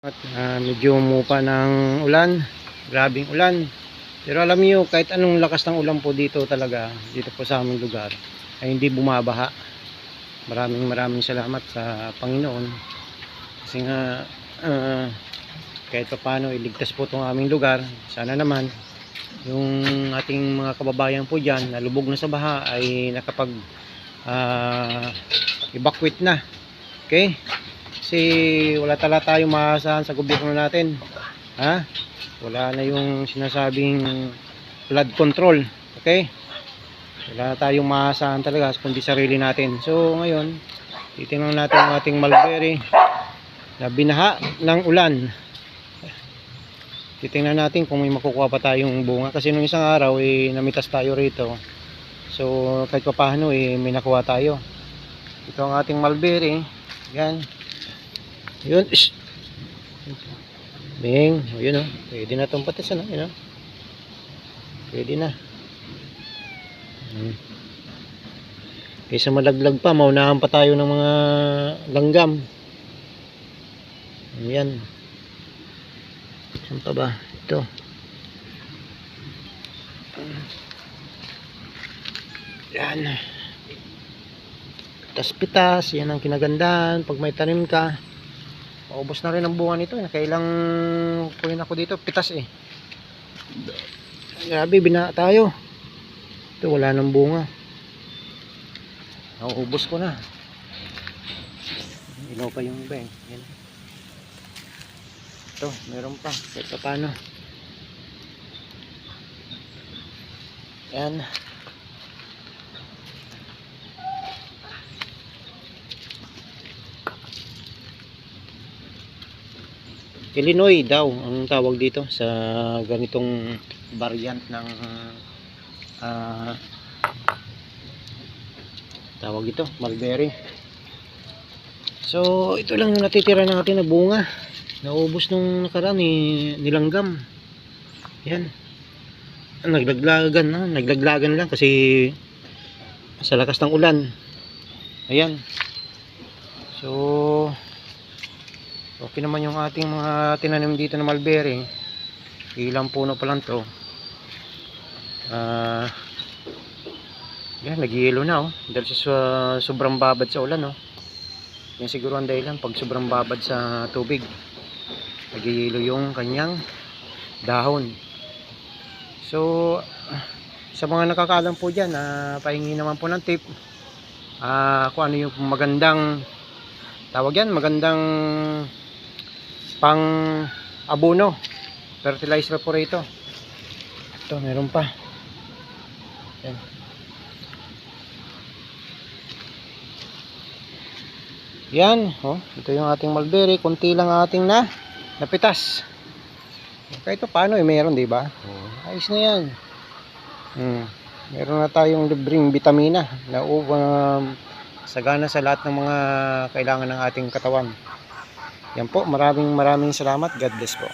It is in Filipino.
At medyo umupa ng ulan, grabing ulan. Pero alam niyo, kahit anong lakas ng ulan po dito talaga, dito po sa aming lugar, ay hindi bumabaha. Maraming salamat sa Panginoon. Kasi nga, kahit pa paano, iligtas po itong aming lugar. Sana naman, yung ating mga kababayan po dyan, na lubog na sa baha, ay nakapag evacuate na. Okay? Kasi wala talaga tayong maasahan sa gobyerno natin. Ha? Wala na yung sinasabing flood control. Okay? Wala na tayong maasahan talaga kundi sarili natin. So ngayon, titingnan natin ang ating mulberry na binaha ng ulan. Titingnan natin kung may makukuha pa tayong bunga. Kasi nung isang araw, namitas tayo rito. So kahit pa paano, may nakuha tayo. Ito ang ating mulberry. Yan. Yun, Bing, yun o, pwede na itong patis, ano, yun o, pwede na. Kaysa malaglag pa, maunahan pa tayo ng mga langgam. Yan. Saan pa ba? Ito. Yan. Pitas-pitas, yan ang kinagandahan pag may tanim ka. Maubos na rin ang bunga nito. Nakailang kunin ako dito. Pitas eh. Grabe, bina tayo. Ito, wala nang bunga. Nauubos ko na. Ilaw pa yung iba eh. Yan. Ito, meron pa. Kahit pa paano. Yan. Illinois daw ang tawag dito sa ganitong variant ng tawag ito, mulberry. So ito lang yung natitira natin na bunga. Naubos nung nakaraan nilanggam. Yan. Naglaglagan lang kasi sa lakas ng ulan. Ayan. So okay naman yung ating mga tinanim dito na mulberry. Ilang puno pa lang to. Yan, nag-yelo na oh. Dahil sa sobrang babad sa ulan oh. Yan siguro ang dahilan pag sobrang babad sa tubig. Nag-yelo yung kanyang dahon. So sa mga nakakaalam po dyan, pahingi naman po ng tip. Kung ano yung magandang tawag yan, magandang pang abono, fertilizer po rito. Ito, meron pa. Yan. Yan, oh, ito yung ating mulberry. Kunti lang ating napitas. Kahit paano meron, di ba? Ayos na yan. Meron na tayong libreng bitamina na sagana sa lahat ng mga kailangan ng ating katawan. Yan po, maraming salamat. God bless po.